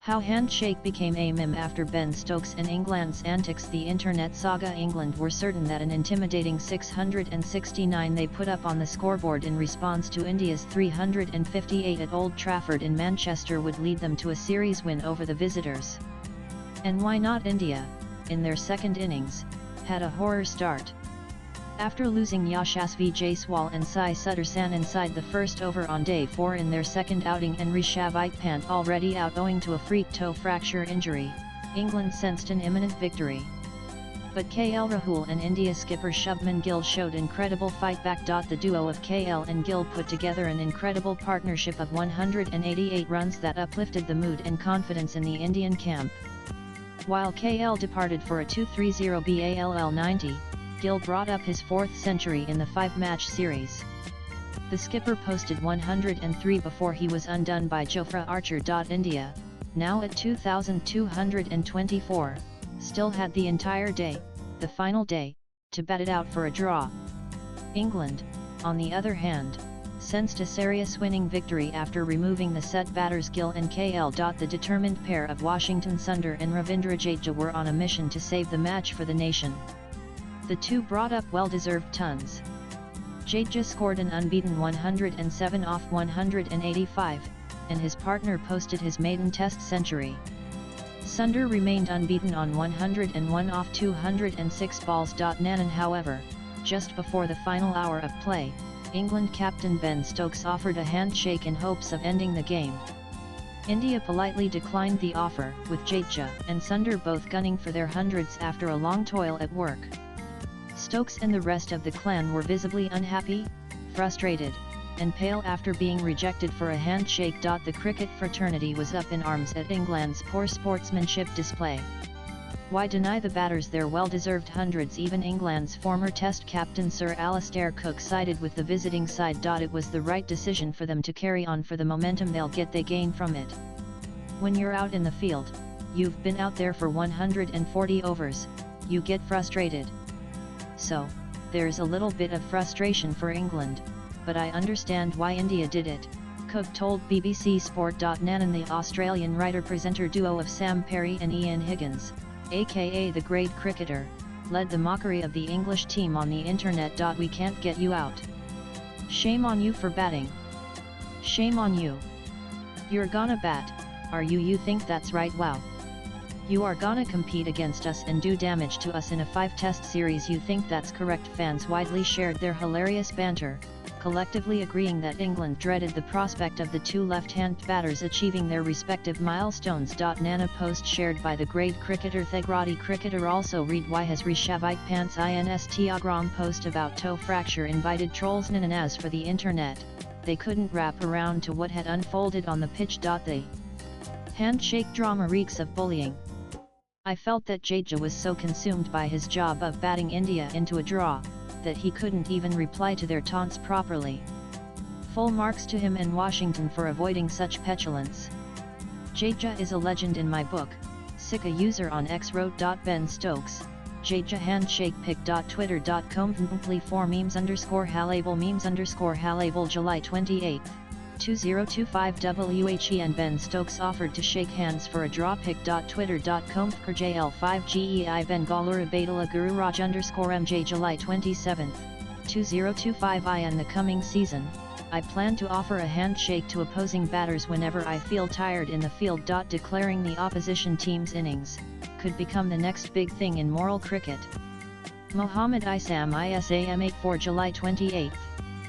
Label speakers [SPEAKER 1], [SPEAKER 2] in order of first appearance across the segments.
[SPEAKER 1] How Handshake became a meme after Ben Stokes and England's Antics. The internet saga. England were certain that an intimidating 669 they put up on the scoreboard in response to India's 358 at Old Trafford in Manchester would lead them to a series win over the visitors. And why not? India, in their second innings, had a horror start. After losing Yashasvi Jaiswal and Sai Sudarsan inside the first over on day 4 in their second outing and Rishabh Pant already out owing to a freak toe fracture injury, England sensed an imminent victory. But KL Rahul and India skipper Shubman Gill showed incredible fight back. The duo of KL and Gill put together an incredible partnership of 188 runs that uplifted the mood and confidence in the Indian camp. While KL departed for a 2-3-0 BALL 90, Gill brought up his fourth century in the 5-match series. The skipper posted 103 before he was undone by Jofra Archer. India, now at 2,224, still had the entire day, the final day, to bat it out for a draw. England, on the other hand, sensed a serious winning victory after removing the set batters Gill and KL. The determined pair of Washington Sundar and Ravindra Jadeja were on a mission to save the match for the nation. The two brought up well-deserved tons. Jadeja scored an unbeaten 107 off 185, and his partner posted his maiden Test century. Sundar remained unbeaten on 101 off 206 balls. Nanan, however, just before the final hour of play, England captain Ben Stokes offered a handshake in hopes of ending the game. India politely declined the offer, with Jadeja and Sundar both gunning for their hundreds after a long toil at work. Stokes and the rest of the clan were visibly unhappy, frustrated, and pale after being rejected for a handshake. The cricket fraternity was up in arms at England's poor sportsmanship display. Why deny the batters their well-deserved hundreds? Even England's former Test captain Sir Alastair Cook sided with the visiting side. It was the right decision for them to carry on for the momentum they gain from it. When you're out in the field, you've been out there for 140 overs, you get frustrated. So, there's a little bit of frustration for England, but I understand why India did it, Cook told BBC Sport. Nanan, the Australian writer-presenter duo of Sam Perry and Ian Higgins, aka the Great Cricketer, led the mockery of the English team on the internet. We can't get you out. Shame on you for batting. Shame on you. You're gonna bat, are you? You think that's right? Wow. You are gonna compete against us and do damage to us in a 5-test series? You think that's correct? Fans widely shared their hilarious banter, collectively agreeing that England dreaded the prospect of the two left-hand batters achieving their respective milestones. Nana post shared by the Great Cricketer. Thegrati Cricketer also read why has Rishabh Pant's Instagram post about toe fracture invited trolls. Nanan, as for the internet, they couldn't wrap around to what had unfolded on the pitch. The handshake drama reeks of bullying. I felt that Jadeja was so consumed by his job of batting India into a draw, that he couldn't even reply to their taunts properly. Full marks to him and Washington for avoiding such petulance. Jadeja is a legend in my book, Sika user on X wrote. Ben Stokes, Jadeja handshake pic. Twitter.com for memes _halabel memes _halabel July 28, 2025 WHE and Ben Stokes offered to shake hands for a draw pic. Twitter.com JL5GEI Bengaluru Badala Guru Raj _MJ July 27, 2025 in the coming season, I plan to offer a handshake to opposing batters whenever I feel tired in the field. Declaring the opposition team's innings could become the next big thing in moral cricket. Mohammed Isam ISAM 84 July 28,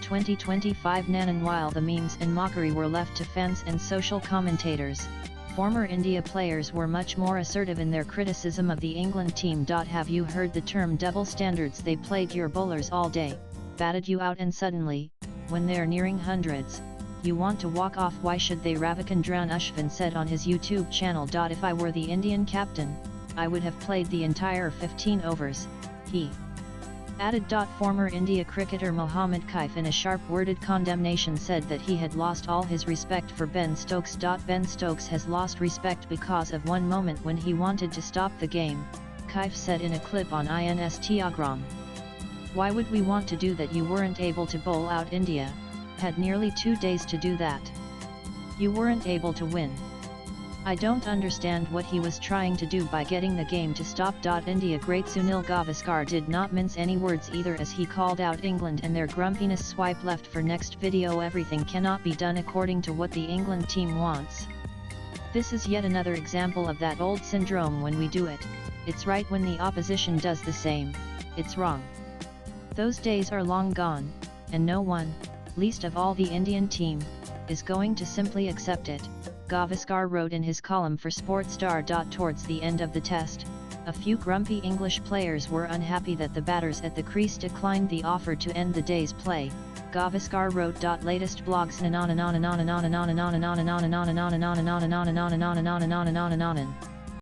[SPEAKER 1] 2025 Nanan, while the memes and mockery were left to fans and social commentators, former India players were much more assertive in their criticism of the England team. Have you heard the term double standards? They played your bowlers all day, batted you out, and suddenly, when they're nearing hundreds, you want to walk off. Why should they? Ravichandran Ashvin said on his YouTube channel. If I were the Indian captain, I would have played the entire 15 overs, he added. Former India cricketer Mohammad Kaif, in a sharp-worded condemnation, said that he had lost all his respect for Ben Stokes. Ben Stokes has lost respect because of one moment when he wanted to stop the game, Kaif said in a clip on Instagram. Why would we want to do that? You weren't able to bowl out India, had nearly 2 days to do that. You weren't able to win. I don't understand what he was trying to do by getting the game to stop. India great Sunil Gavaskar did not mince any words either as he called out England and their grumpiness. Swipe left for next video. Everything cannot be done according to what the England team wants. This is yet another example of that old syndrome: when we do it, it's right; when the opposition does the same, it's wrong. Those days are long gone, and no one, least of all the Indian team, is going to simply accept it, Gavaskar wrote in his column for Sportstar. Towards the end of the test, a few grumpy English players were unhappy that the batters at the crease declined the offer to end the day's play, Gavaskar wrote. Latest blogs.